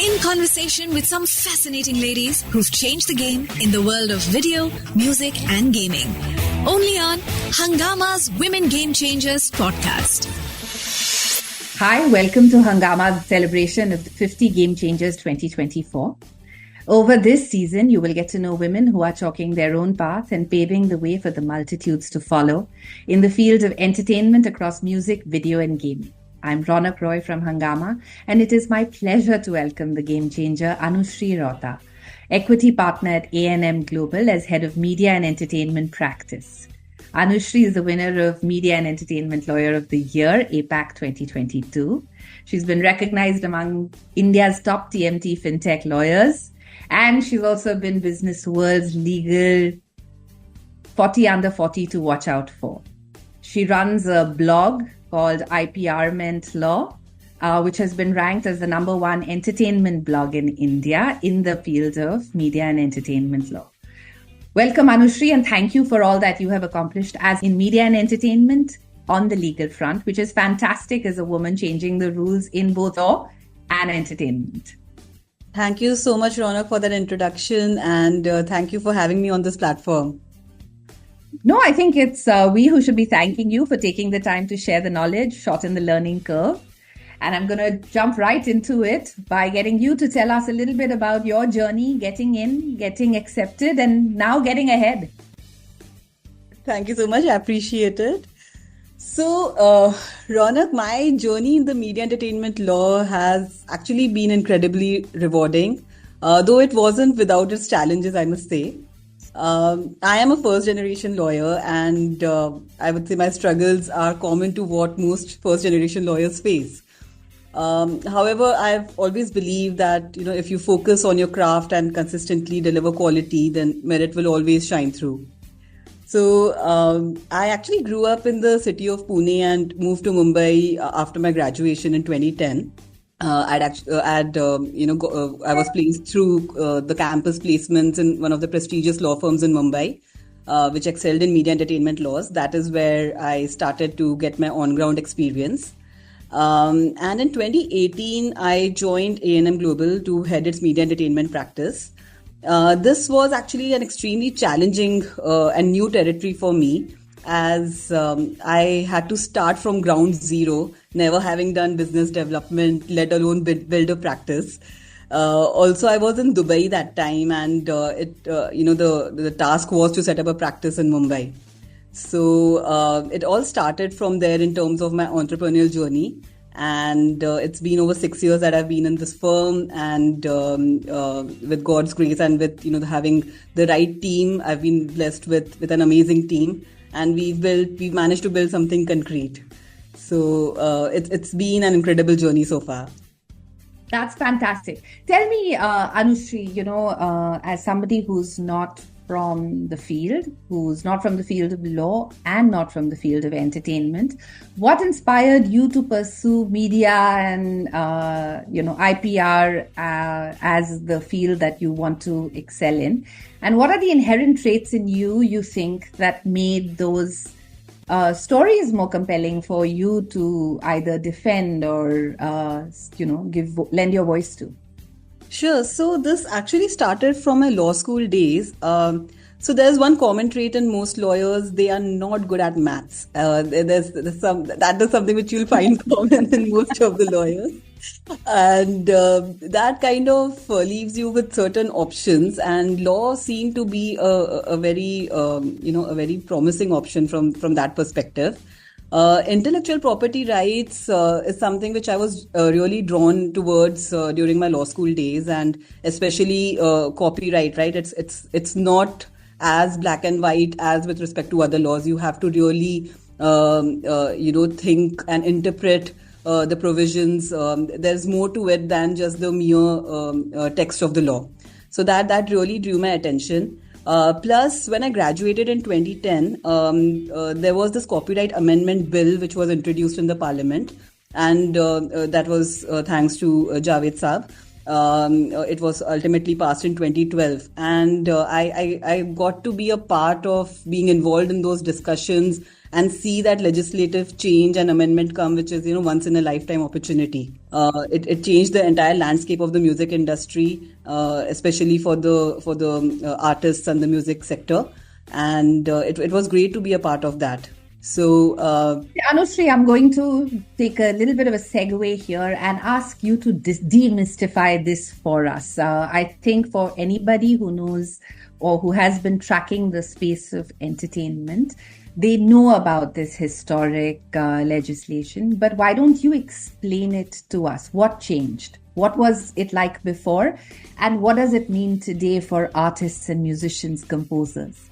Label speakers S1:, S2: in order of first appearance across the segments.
S1: in conversation with some fascinating ladies who've changed the game in the world of video, music and gaming. Only on Hungama's Women Game Changers podcast.
S2: Hi, welcome to Hungama's celebration of the 50 Game Changers 2024. Over this season, you will get to know women who are chalking their own path and paving the way for the multitudes to follow in the field of entertainment across music, video and gaming. I'm Ronak Roy from Hungama, and it is my pleasure to welcome the game changer Anushree Rota, equity partner at A&M Global as head of media and entertainment practice. Anushree is the winner of Media and Entertainment Lawyer of the Year, APAC 2022. She's been recognized among India's top TMT fintech lawyers, and she's also been Business World's legal 40 under 40 to watch out for. She runs a blog called IPRment Law, which has been ranked as the #1 entertainment blog in India in the field of media and entertainment law. Welcome, Anushree, and thank you for all that you have accomplished as in media and entertainment on the legal front, which is fantastic as a woman changing the rules in both law and entertainment.
S3: Thank you so much, Ronak, for that introduction, and thank you for having me on this platform.
S2: No, I think it's we who should be thanking you for taking the time to share the knowledge, shorten the learning curve. And I'm going to jump right into it by getting you to tell us a little bit about your journey, getting in, getting accepted, and now getting ahead.
S3: Thank you so much. I appreciate it. So, Ronak, my journey in the media entertainment law has actually been incredibly rewarding, though it wasn't without its challenges, I must say. I am a first-generation lawyer, and I would say my struggles are common to what most first-generation lawyers face. However, I've always believed that if you focus on your craft and consistently deliver quality, then merit will always shine through. So I actually grew up in the city of Pune and moved to Mumbai after my graduation in 2010. I was placed through the campus placements in one of the prestigious law firms in Mumbai, which excelled in media entertainment laws. That is where I started to get my on-ground experience. And in 2018, I joined A&M Global to head its media entertainment practice. This was actually an extremely challenging and new territory for me, as I had to start from ground zero, never having done business development, let alone build a practice. Also, I was in Dubai that time, and the task was to set up a practice in Mumbai. So it all started from there in terms of my entrepreneurial journey. And it's been over 6 years that I've been in this firm, and with God's grace and with having the right team, I've been blessed with an amazing team, and we've managed to build something concrete. So it's been an incredible journey so far.
S2: That's fantastic. Tell me, Anushree, as somebody who's not from the field, who's not from the field of law and not from the field of entertainment, what inspired you to pursue media and IPR as the field that you want to excel in? And what are the inherent traits in you think that made those stories more compelling for you to either defend or lend your voice to?
S3: Sure. So this actually started from my law school days. So there's one common trait in most lawyers: they are not good at maths. That is something which you'll find common in most of the lawyers, and that kind of leaves you with certain options. And law seemed to be a very promising option from that perspective. Intellectual property rights is something which I was really drawn towards during my law school days, and especially copyright. Right, it's not as black and white as with respect to other laws. You have to really think and interpret the provisions. There's more to it than just the mere text of the law. So that really drew my attention. Plus, when I graduated in 2010, there was this copyright amendment bill which was introduced in the parliament, and that was thanks to Javed Saab. It was ultimately passed in 2012, and I got to be a part of being involved in those discussions and see that legislative change and amendment come, which is, once in a lifetime opportunity. It changed the entire landscape of the music industry, especially for the artists and the music sector. And it was great to be a part of that. So,
S2: Anushree, I'm going to take a little bit of a segue here and ask you to demystify this for us. I think for anybody who knows or who has been tracking the space of entertainment, they know about this historic legislation. But why don't you explain it to us? What changed? What was it like before? And what does it mean today for artists and musicians, composers?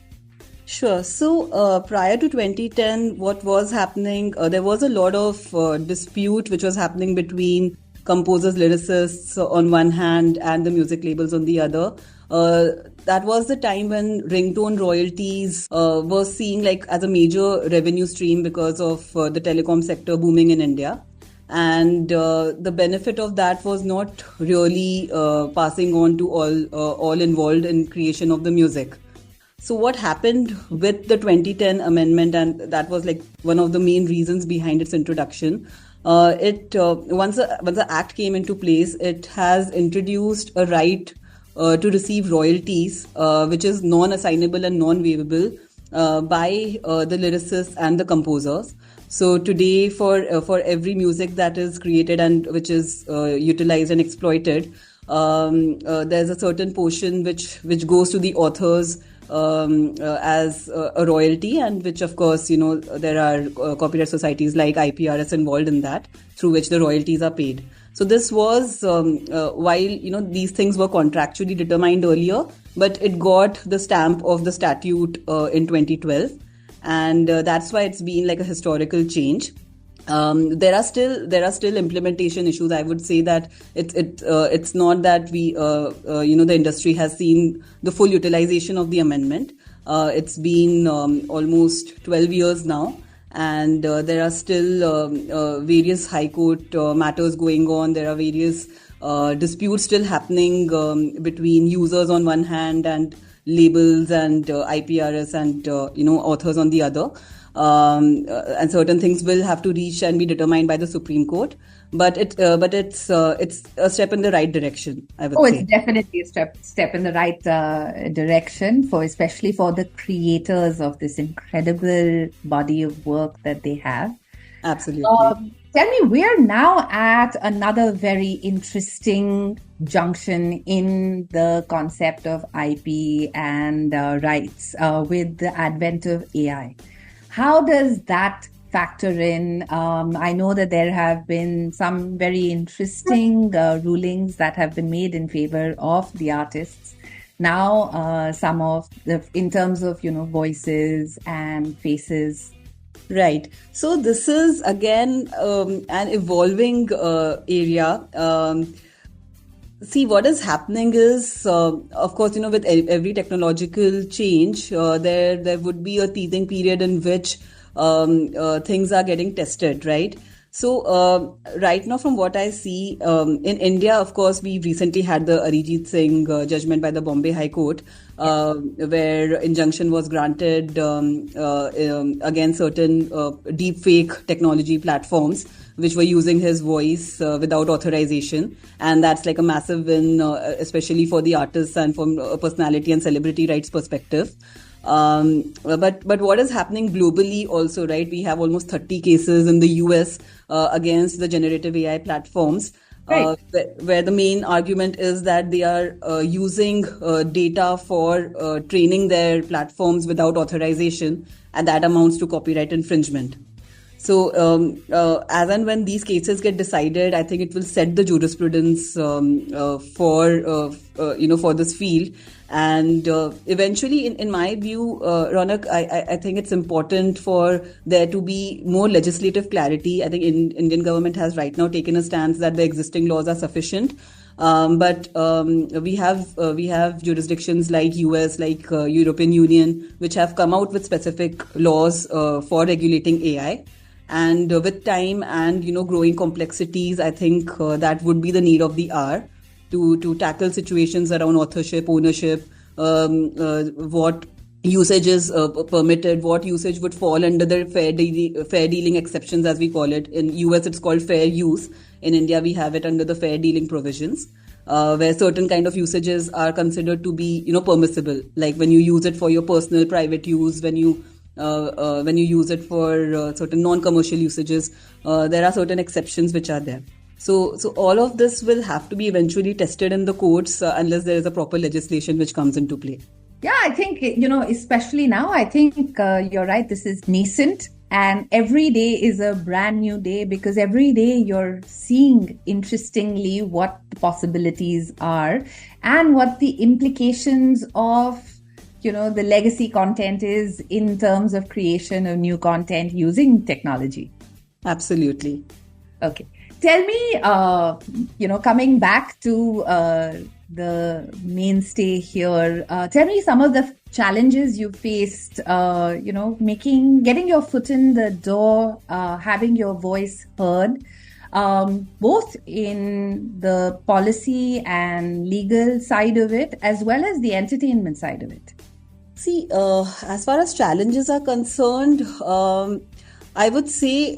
S3: Sure. So prior to 2010, what was happening, there was a lot of dispute which was happening between composers, lyricists on one hand and the music labels on the other. That was the time when ringtone royalties were seen like as a major revenue stream because of the telecom sector booming in India. And the benefit of that was not really passing on to all involved in creation of the music. So what happened with the 2010 amendment, and that was like one of the main reasons behind its introduction. Once the act came into place, it has introduced a right to receive royalties, which is non-assignable and non-waivable by the lyricists and the composers. So today, for every music that is created and which is utilized and exploited, there's a certain portion which goes to the authors as a royalty, and which of course there are copyright societies like IPRS involved in that, through which the royalties are paid. So this was while these things were contractually determined earlier, but it got the stamp of the statute in 2012, and that's why it's been like a historical change. There are still implementation issues. I would say that it's not that the industry has seen the full utilization of the amendment. It's been almost 12 years now, and there are still various high court matters going on. There are various disputes still happening between users on one hand and labels and IPRS and authors on the other. And certain things will have to reach and be determined by the Supreme Court, but it's a step in the right direction, I would say.
S2: It's definitely a step in the right direction, especially for the creators of this incredible body of work that they have.
S3: Absolutely.
S2: Tell me, we're now at another very interesting junction in the concept of IP and rights with the advent of AI. How does that factor in? I know that there have been some very interesting rulings that have been made in favor of the artists. Now, some of in terms of, voices and faces.
S3: Right. So this is again an evolving area. See, what is happening is, of course, with every technological change, there would be a teething period in which things are getting tested, right? So right now, from what I see, in India, of course, we recently had the Arijit Singh judgment by the Bombay High Court, where injunction was granted against certain deepfake technology platforms which were using his voice without authorization. And that's like a massive win, especially for the artists and from a personality and celebrity rights perspective. But what is happening globally also, right? We have almost 30 cases in the US against the generative AI platforms, right, where the main argument is that they are using data for training their platforms without authorization, and that amounts to copyright infringement. So as and when these cases get decided, I think it will set the jurisprudence for this field. And eventually, in my view, Ronak, I think it's important for there to be more legislative clarity. I think Indian government has right now taken a stance that the existing laws are sufficient. But we have jurisdictions like US, like European Union, which have come out with specific laws for regulating AI. And with time and growing complexities, I think that would be the need of the hour to tackle situations around authorship, ownership, what usage is permitted, what usage would fall under the fair dealing exceptions, as we call it. In US, it's called fair use. In India, we have it under the fair dealing provisions, where certain kind of usages are considered to be, permissible. Like when you use it for your personal private use, when you use it for certain non-commercial usages, there are certain exceptions which are there. So all of this will have to be eventually tested in the courts unless there is a proper legislation which comes into play.
S2: Yeah, I think, especially now, I think you're right. This is nascent, and every day is a brand new day, because every day you're seeing, interestingly, what the possibilities are and what the implications of, the legacy content is in terms of creation of new content using technology.
S3: Absolutely.
S2: Okay. Tell me, coming back to the mainstay here, tell me some of the challenges you faced, getting your foot in the door, having your voice heard, both in the policy and legal side of it, as well as the entertainment side of it.
S3: See, as far as challenges are concerned, I would say,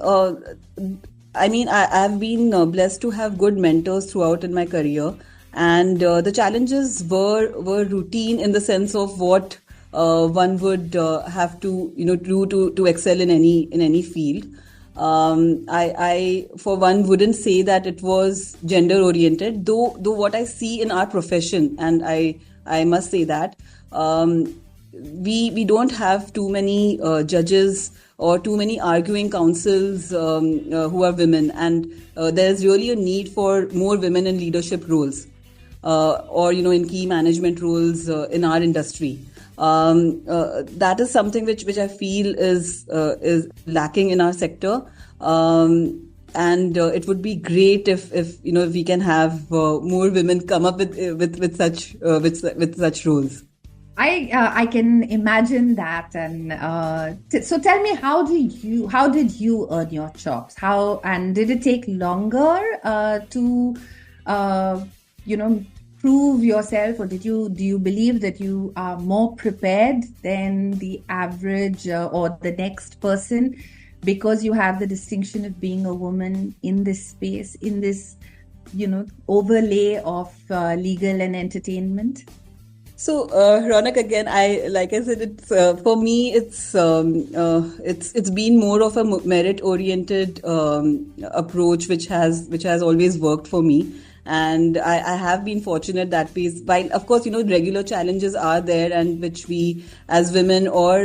S3: I've been blessed to have good mentors throughout in my career, and the challenges were routine in the sense of what one would have to do to excel in any field. I for one wouldn't say that it was gender oriented, though what I see in our profession, and I must say that we don't have too many judges or too many arguing counsels who are women, and there's really a need for more women in leadership roles or in key management roles in our industry. That is something which I feel is lacking in our sector, and it would be great if we can have more women come up with such roles.
S2: I can imagine that, and so tell me, how did you earn your chops? And did it take longer to prove yourself, or do you believe that you are more prepared than the average or the next person, because you have the distinction of being a woman in this space, in this overlay of legal and entertainment?
S3: So, Ronak, again, like I said, it's for me, it's been more of a merit-oriented approach, which has always worked for me, and I have been fortunate that way. While of course, regular challenges are there, and which we as women or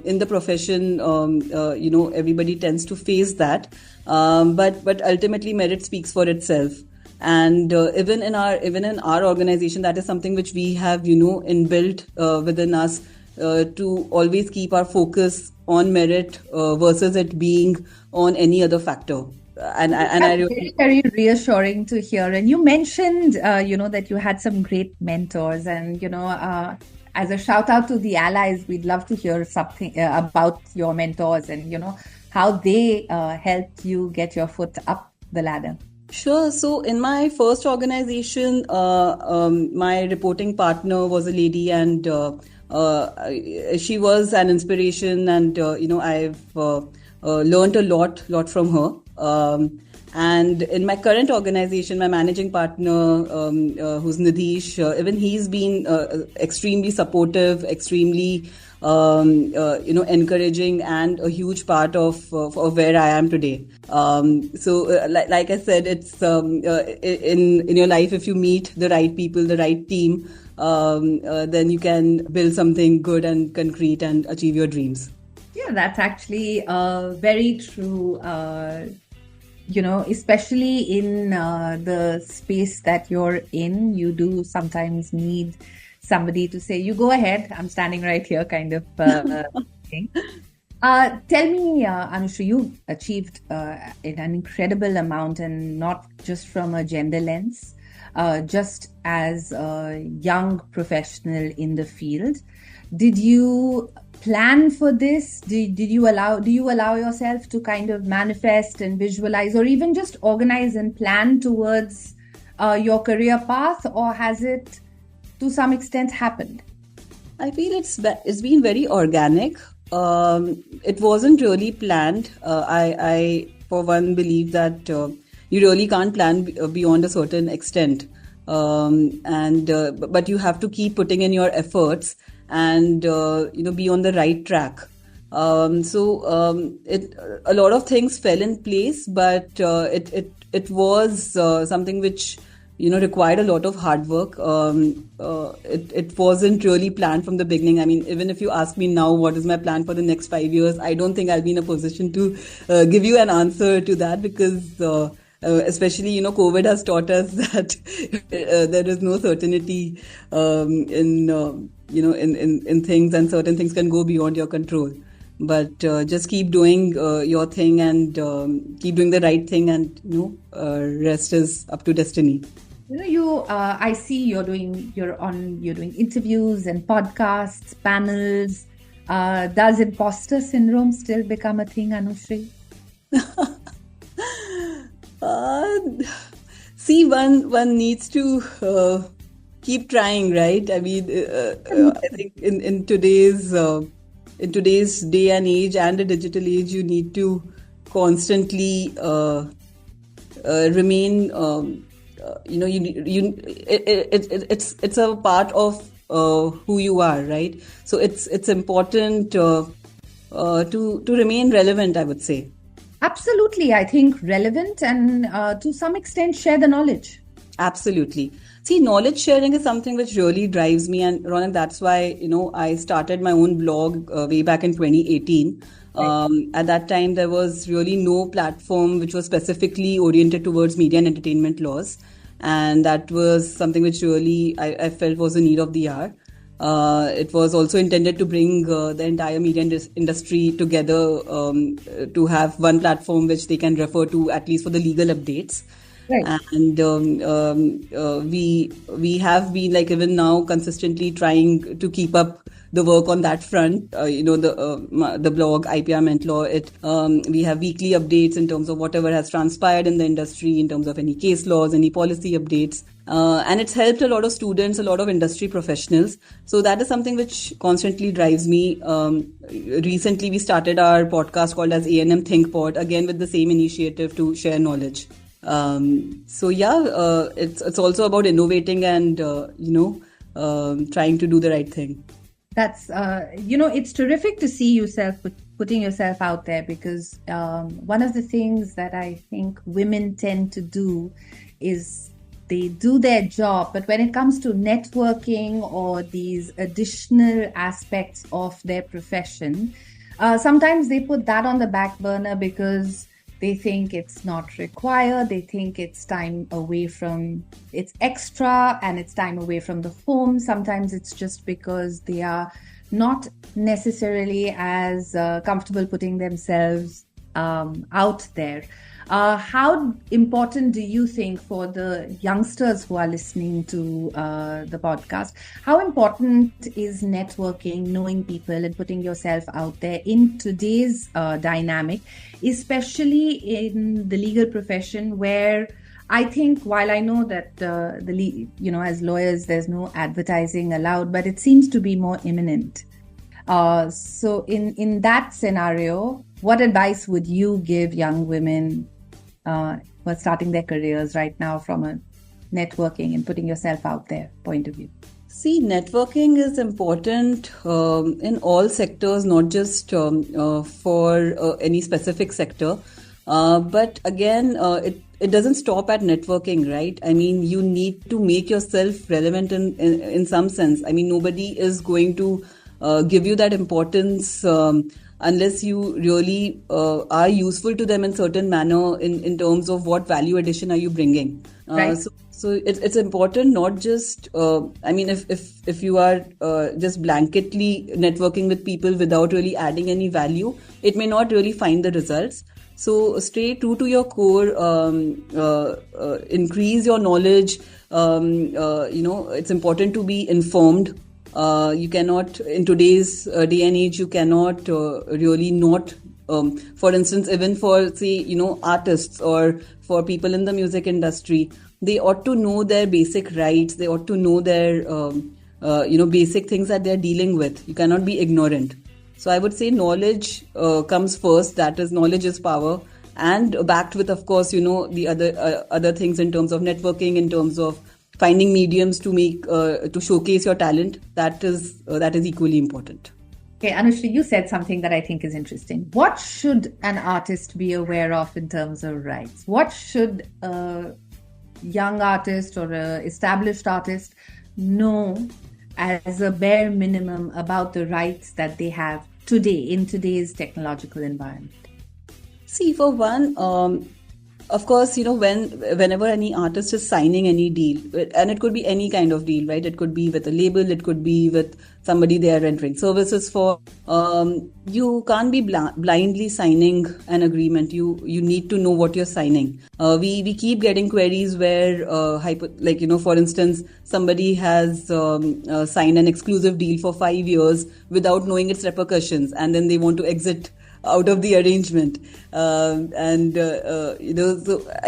S3: in the profession, everybody tends to face that. But ultimately, merit speaks for itself. And even in our organization, that is something which we have inbuilt within us, to always keep our focus on merit versus it being on any other factor. And I really,
S2: very reassuring to hear. And you mentioned that you had some great mentors, and as a shout out to the allies, we'd love to hear something about your mentors and how they helped you get your foot up the ladder.
S3: Sure. So in my first organization, my reporting partner was a lady, and she was an inspiration, and I've learned a lot from her. And in my current organization, my managing partner, who's Nidhish, even he's been extremely supportive, extremely encouraging, and a huge part of where I am today. So like I said, it's in your life, if you meet the right people, the right team, then you can build something good and concrete and achieve your dreams.
S2: Yeah, that's actually very true. Especially in the space that you're in, you do sometimes need somebody to say, you go ahead, I'm standing right here, kind of thing. Tell me, Anushree, you achieved an incredible amount, and not just from a gender lens, just as a young professional in the field. Did you plan for this? Do you allow yourself to kind of manifest and visualize, or even just organize and plan towards your career path, or has it to some extent happened?
S3: I feel it's been very organic. It wasn't really planned. I for one believe that you really can't plan beyond a certain extent, but you have to keep putting in your efforts and be on the right track. A lot of things fell in place, but it was something which required a lot of hard work. It wasn't really planned from the beginning. I mean, even if you ask me now what is my plan for the next 5 years, I don't think I'll be in a position to give you an answer to that, because especially COVID has taught us that there is no certainty in things, and certain things can go beyond your control. But just keep doing your thing, and keep doing the right thing, and rest is up to destiny.
S2: I see you're doing interviews and podcasts, panels. Does imposter syndrome still become a thing, Anushree?
S3: See, one needs to keep trying, right? I mean, I think in today's day and age, and the digital age, you need to constantly remain. It's a part of who you are, right? So it's important to remain relevant, I would say.
S2: Absolutely, I think relevant, and to some extent share the knowledge.
S3: Absolutely. See, knowledge sharing is something which really drives me, and Ronak, that's why I started my own blog way back in 2018. Right. At that time, there was really no platform which was specifically oriented towards media and entertainment laws, and that was something which really I felt was a need of the hour. It was also intended to bring the entire media industry together, to have one platform which they can refer to, at least for the legal updates. Right. And we have been, like, even now consistently trying to keep up the work on that front. The blog IPR Meant Law. We have weekly updates in terms of whatever has transpired in the industry, in terms of any case laws, any policy updates. And it's helped a lot of students, a lot of industry professionals. So that is something which constantly drives me. Recently, we started our podcast called as A&M Think Pod, again with the same initiative to share knowledge. It's also about innovating and trying to do the right thing.
S2: That's it's terrific to see yourself putting yourself out there, because one of the things that I think women tend to do is they do their job, but when it comes to networking or these additional aspects of their profession, sometimes they put that on the back burner because they think it's not required. They think it's time away from, it's extra and it's time away from the home. Sometimes it's just because they are not necessarily as comfortable putting themselves out there. How important do you think, for the youngsters who are listening to the podcast, how important is networking, knowing people and putting yourself out there in today's dynamic, especially in the legal profession, where I think, while I know that as lawyers, there's no advertising allowed, but it seems to be more imminent. So in that scenario, what advice would you give young women who are starting their careers right now from a networking and putting yourself out there point of view?
S3: See, networking is important in all sectors, not just for any specific sector. But again, it doesn't stop at networking, right? I mean, you need to make yourself relevant in some sense. I mean, nobody is going to give you that importance unless you really are useful to them in certain manner in terms of what value addition are you bringing.
S2: Right.
S3: So it's important, not just, if you are just blanketly networking with people without really adding any value, it may not really find the results. So stay true to your core, increase your knowledge. It's important to be informed. You cannot, in today's day and age, you cannot really not, for instance, even for, say, artists or for people in the music industry, they ought to know their basic rights. They ought to know their basic things that they're dealing with. You cannot be ignorant. So I would say knowledge comes first. That is, knowledge is power, and backed with, of course, the other things in terms of networking, in terms of finding mediums to make to showcase your talent. That is equally important.
S2: Okay, Anushri, you said something that I think is interesting. What should an artist be aware of in terms of rights? What should a young artist or an established artist know as a bare minimum about the rights that they have today in today's technological environment?
S3: See, for one, of course, whenever any artist is signing any deal, and it could be any kind of deal, right? It could be with a label, it could be with somebody they are rendering services for. You can't be blindly signing an agreement. You need to know what you're signing. We keep getting queries where, for instance, somebody has signed an exclusive deal for 5 years without knowing its repercussions, and then they want to exit out of the arrangement. So I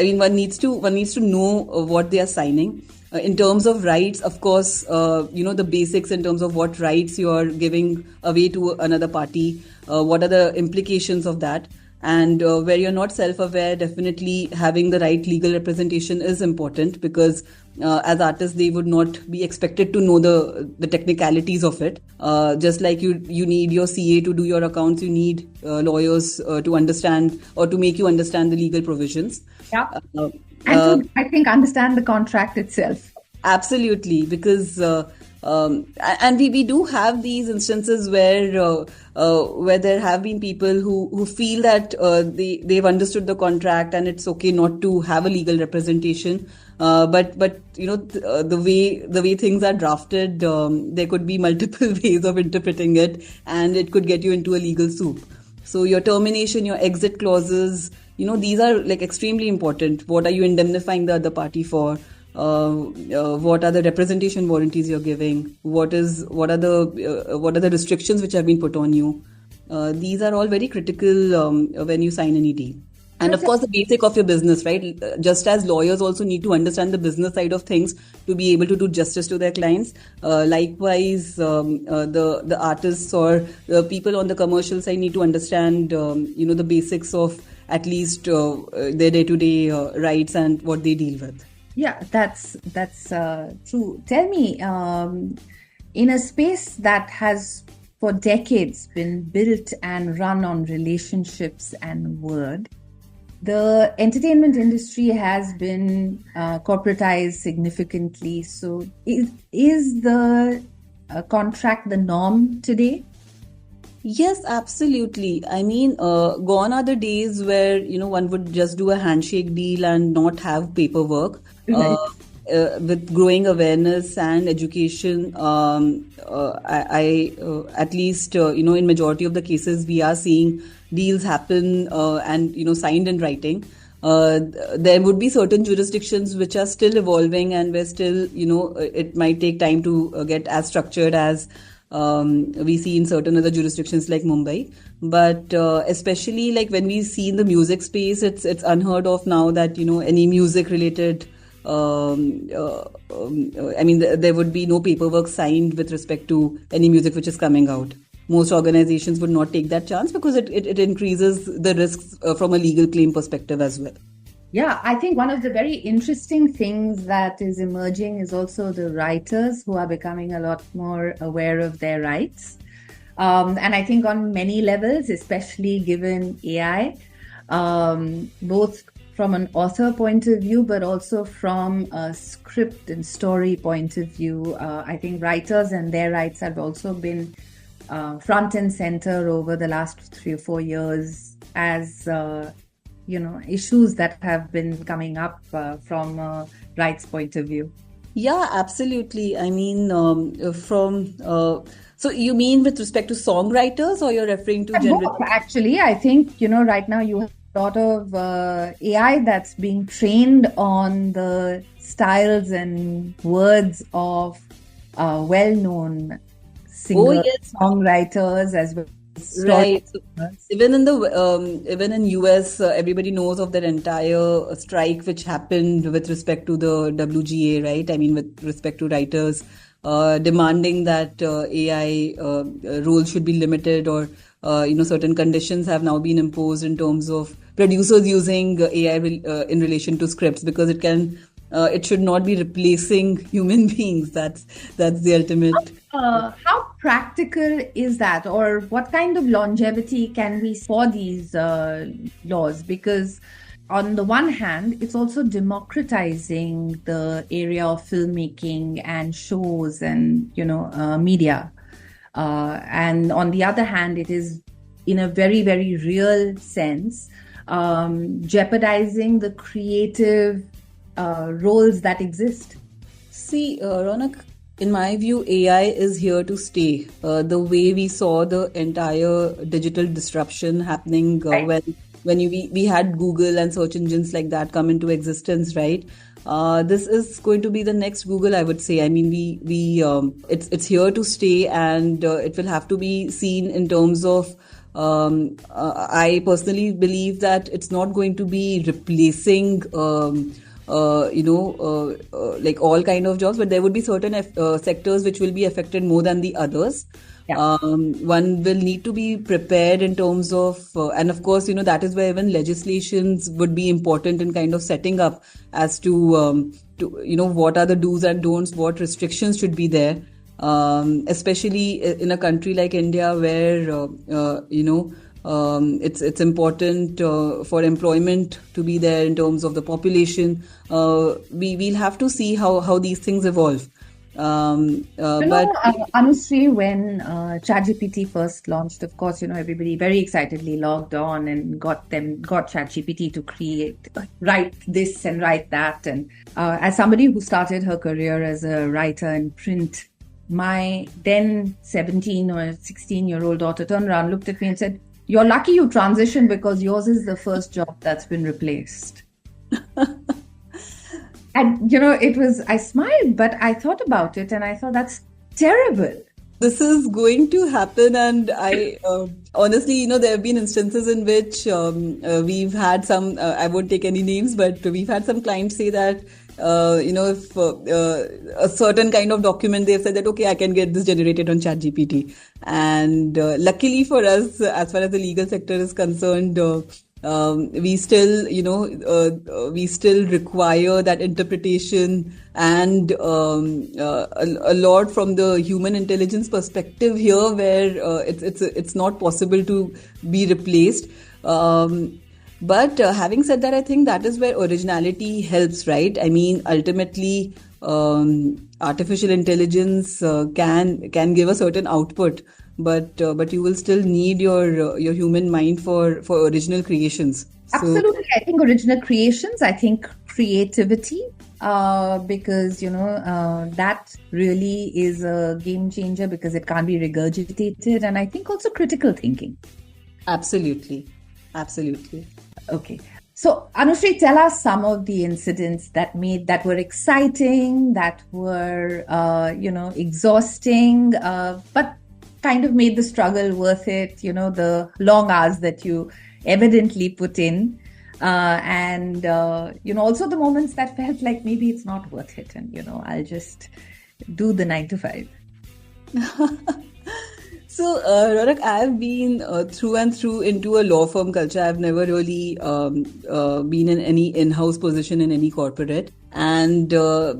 S3: mean, one needs to know what they are signing. In terms of rights, of course, the basics in terms of what rights you are giving away to another party, what are the implications of that. And where you're not self-aware, definitely having the right legal representation is important, because as artists, they would not be expected to know the technicalities of it. Just like you need your CA to do your accounts, you need lawyers to understand or to make you understand the legal provisions.
S2: Yeah. And to, I think, understand the contract itself.
S3: Absolutely, because and we do have these instances where there have been people who feel that they've understood the contract and it's okay not to have a legal representation. But the way things are drafted, there could be multiple ways of interpreting it, and it could get you into a legal soup. So your termination, your exit clauses, these are like extremely important. What are you indemnifying the other party for? What are the representation warranties you're giving? What are the restrictions which have been put on you? These are all very critical when you sign any deal. And of course, the basic of your business, right? Just as lawyers also need to understand the business side of things to be able to do justice to their clients. Likewise, the artists or the people on the commercial side need to understand, the basics of at least their day-to-day rights and what they deal with.
S2: Yeah, that's true. Tell me, in a space that has for decades been built and run on relationships and word, the entertainment industry has been corporatized significantly. So is the contract the norm today?
S3: Yes, absolutely. I mean, gone are the days where, one would just do a handshake deal and not have paperwork. With growing awareness and education, I at least, in majority of the cases, we are seeing deals happen and, signed in writing. There would be certain jurisdictions which are still evolving and where still, it might take time to get as structured as we see in certain other jurisdictions like Mumbai. But especially like when we see in the music space, it's unheard of now that, any music related there would be no paperwork signed with respect to any music which is coming out. Most organizations would not take that chance because it increases the risks from a legal claim perspective as well.
S2: Yeah, I think one of the very interesting things that is emerging is also the writers who are becoming a lot more aware of their rights. And I think on many levels, especially given AI, both from an author point of view, but also from a script and story point of view. I think writers and their rights have also been front and center over the last 3 or 4 years as, issues that have been coming up from a rights point of view.
S3: Yeah, absolutely. I mean, so you mean with respect to songwriters, or you're referring to general?
S2: Actually, I think, right now you have a lot of AI that's being trained on the styles and words of well-known singers, songwriters, as well
S3: Right. So even in the even in US, everybody knows of that entire strike which happened with respect to the WGA, right? I mean, with respect to writers demanding that AI roles should be limited, or certain conditions have now been imposed in terms of producers using AI in relation to scripts, because it should not be replacing human beings. That's the ultimate.
S2: How practical is that, or what kind of longevity can we see for these laws? Because on the one hand, it's also democratizing the area of filmmaking and shows and media, and on the other hand, it is in a very, very real sense jeopardizing the creative roles that exist.
S3: See, Ronak, in my view, AI is here to stay. The way we saw the entire digital disruption happening
S2: Right.
S3: when we had Google and search engines like that come into existence, right? This is going to be the next Google, I would say. I mean, it's here to stay, and it will have to be seen in terms of. I personally believe that it's not going to be replacing. Like all kind of jobs, but there would be certain sectors which will be affected more than the others.
S2: Yeah.
S3: One will need to be prepared in terms of, and of course, that is where even legislations would be important in kind of setting up as to what are the do's and don'ts, what restrictions should be there, especially in a country like India where, it's important for employment to be there in terms of the population. We'll have to see how these things evolve.
S2: Anushree, when ChatGPT first launched, of course, everybody very excitedly logged on and got ChatGPT to write this and write that. And as somebody who started her career as a writer in print, my then 17 or 16-year-old daughter turned around, looked at me and said, "You're lucky you transitioned, because yours is the first job that's been replaced." And, I smiled, but I thought about it and I thought, that's terrible.
S3: This is going to happen, and I honestly, there have been instances in which we've had some, I won't take any names, but we've had some clients say that, if a certain kind of document, they've said that, okay, I can get this generated on ChatGPT. And luckily for us, as far as the legal sector is concerned, we still require that interpretation and a lot from the human intelligence perspective here, where it's not possible to be replaced. But having said that, I think that is where originality helps, right? I mean, ultimately, artificial intelligence can give a certain output, but you will still need your human mind for original creations.
S2: Absolutely. I think original creations, I think creativity, because that really is a game changer, because it can't be regurgitated, and I think also critical thinking.
S3: Absolutely.
S2: Okay. So, Anushree, tell us some of the incidents that were exciting, that were exhausting, but kind of made the struggle worth it, the long hours that you evidently put in, and also the moments that felt like maybe it's not worth it, and I'll just do the 9 to 5.
S3: So, Ronak, I've been through and through into a law firm culture. I've never really been in any in-house position in any corporate. And a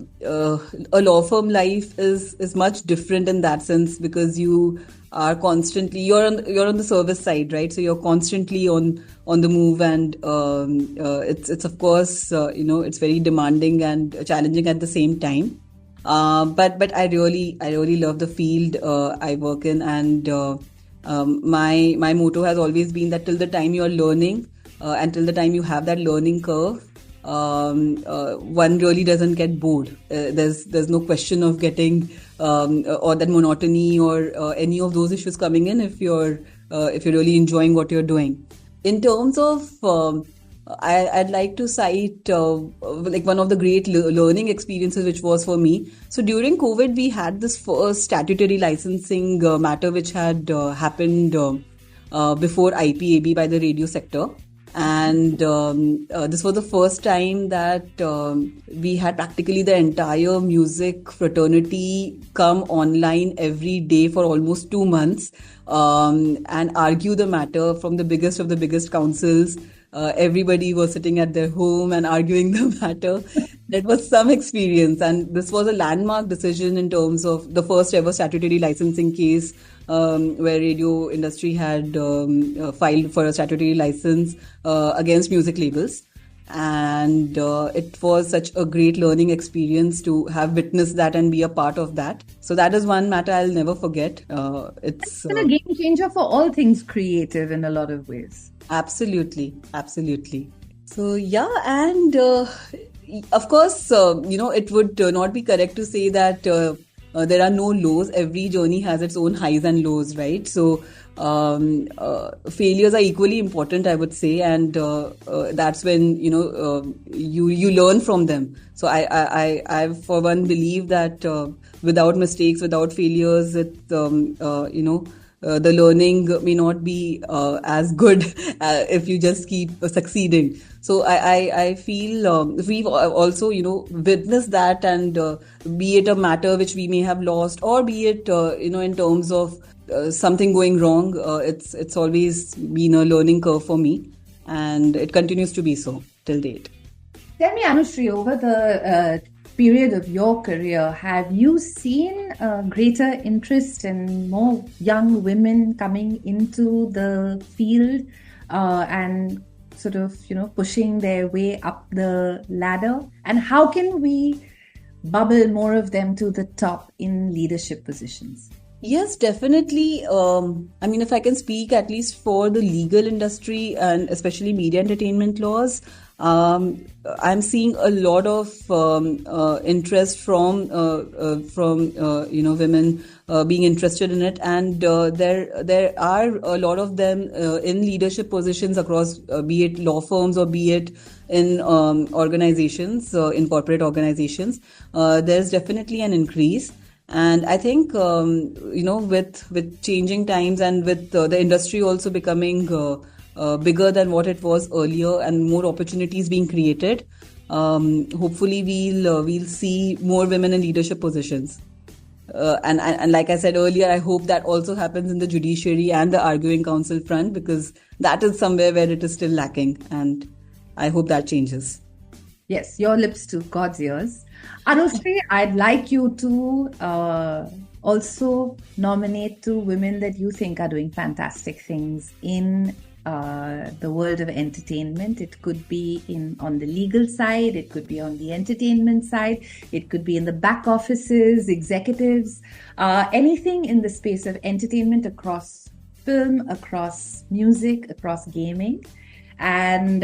S3: law firm life is much different in that sense, because you are constantly, you're on the service side, right? So you're constantly on the move, and it's of course it's very demanding and challenging at the same time. But I really love the field I work in, and my motto has always been that till the time you're learning, and till the time you have that learning curve, one really doesn't get bored. There's no question of getting or that monotony or any of those issues coming in if you're really enjoying what you're doing. In terms of I'd like to cite like one of the great learning experiences which was for me. So during COVID, we had this first statutory licensing matter which had happened before IPAB by the radio sector. And this was the first time that we had practically the entire music fraternity come online every day for almost 2 months and argue the matter from the biggest of the biggest councils. Everybody was sitting at their home and arguing the matter. That was some experience, and this was a landmark decision in terms of the first ever statutory licensing case where radio industry had filed for a statutory license against music labels. And it was such a great learning experience to have witnessed that and be a part of that. So that is one matter I'll never forget.
S2: It's been a game changer for all things creative in a lot of ways.
S3: Absolutely. So yeah, and of course, it would not be correct to say that there are no lows. Every journey has its own highs and lows, right? So failures are equally important, I would say, and that's when you learn from them. So I for one believe that without mistakes, without failures, the learning may not be as good if you just keep succeeding. So I feel we've also witnessed that, and be it a matter which we may have lost, or be it in terms of something going wrong, it's always been a learning curve for me, and it continues to be so till date.
S2: Tell me, Anushri, over the period of your career, have you seen greater interest and more young women coming into the field and sort of pushing their way up the ladder? And how can we bubble more of them to the top in leadership positions?
S3: Yes, definitely. If I can speak at least for the legal industry and especially media entertainment laws, I'm seeing a lot of interest from women being interested in it, and there are a lot of them in leadership positions across, be it law firms or be it in organizations, in corporate organizations. There's definitely an increase. And I think, with changing times and with the industry also becoming bigger than what it was earlier and more opportunities being created, hopefully we'll see more women in leadership positions. And like I said earlier, I hope that also happens in the judiciary and the arguing council front, because that is somewhere where it is still lacking, and I hope that changes.
S2: Yes, your lips to God's ears. Anushri, I'd like you to also nominate 2 women that you think are doing fantastic things in the world of entertainment. It could be on the legal side, it could be on the entertainment side, it could be in the back offices, executives, anything in the space of entertainment across film, across music, across gaming. And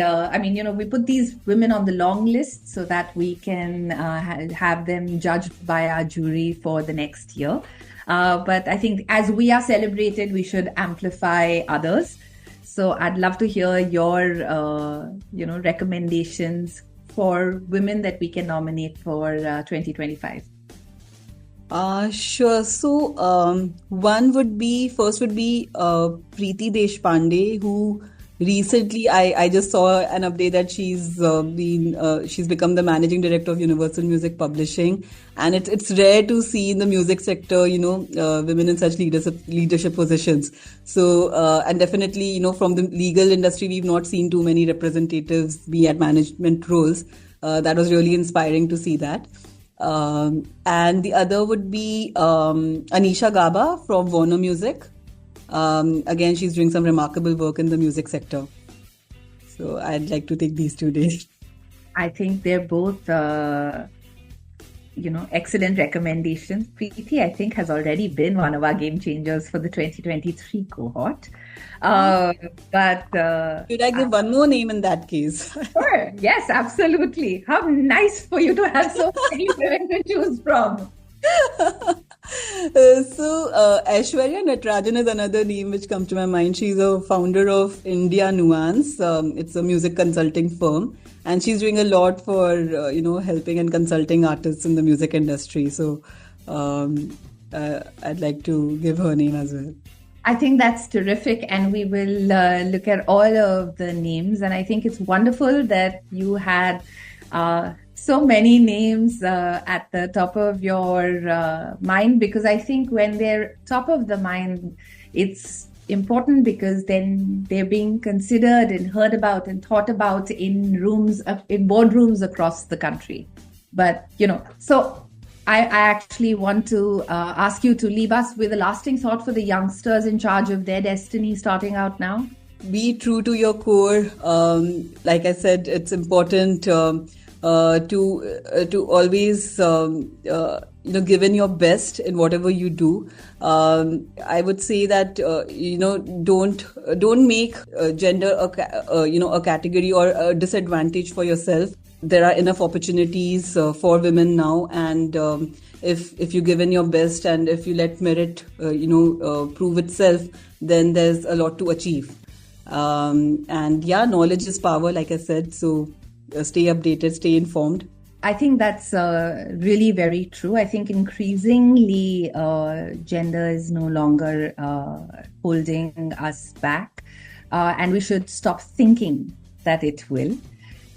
S2: we put these women on the long list so that we can have them judged by our jury for the next year. But I think as we are celebrated, we should amplify others. So I'd love to hear your, recommendations for women that we can nominate for 2025.
S3: Sure. So first would be Preeti Deshpande, who recently I just saw an update that she's become the managing director of Universal Music Publishing, and it's rare to see in the music sector women in such leadership positions. So and definitely from the legal industry we've not seen too many representatives be at management roles. That was really inspiring to see that. And the other would be Anisha Gaba from Warner Music. Again, she's doing some remarkable work in the music sector. So I'd like to take these 2 days.
S2: I think they're both, excellent recommendations. Preeti, I think, has already been one of our game changers for the 2023 cohort. But
S3: should I give one more name in that case?
S2: Sure. Yes, absolutely. How nice for you to have so many women to choose from.
S3: So Aishwarya Natarajan is another name which comes to my mind. She's a founder of India Nuance. It's a music consulting firm, and she's doing a lot for helping and consulting artists in the music industry. So I'd like to give her name as well.
S2: I think that's terrific, and we will look at all of the names. And I think it's wonderful that you had so many names at the top of your mind, because I think when they're top of the mind, it's important because then they're being considered and heard about and thought about in boardrooms across the country. But, so I actually want to ask you to leave us with a lasting thought for the youngsters in charge of their destiny starting out now.
S3: Be true to your core. Like I said, it's important to always give in your best in whatever you do. I would say that don't make gender a category or a disadvantage for yourself. There are enough opportunities for women now, and if you give in your best and if you let merit prove itself, then there's a lot to achieve. And yeah, knowledge is power, like I said. So stay updated, stay informed.
S2: I think that's really very true. I think increasingly gender is no longer holding us back, and we should stop thinking that it will.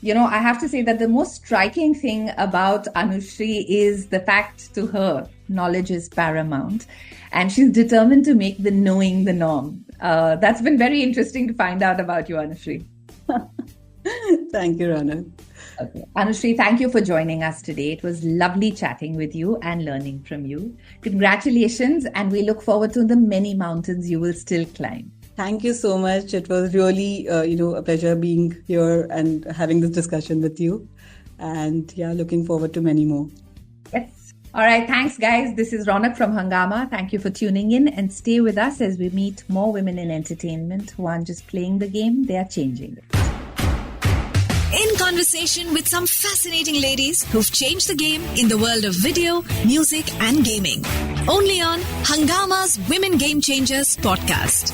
S2: I have to say that the most striking thing about Anushree is the fact to her, knowledge is paramount, and she's determined to make the knowing the norm. That's been very interesting to find out about you, Anushree.
S3: Thank you, Rana.
S2: Okay. Anushree, thank you for joining us today. It was lovely chatting with you and learning from you. Congratulations, and we look forward to the many mountains you will still climb.
S3: Thank you so much. It was really, a pleasure being here and having this discussion with you. And yeah, looking forward to many more.
S2: Yes. All right. Thanks, guys. This is Ronak from Hungama. Thank you for tuning in, and stay with us as we meet more women in entertainment who aren't just playing the game, they are changing it.
S1: In conversation with some fascinating ladies who've changed the game in the world of video, music, and gaming. Only on Hungama's Women Game Changers podcast.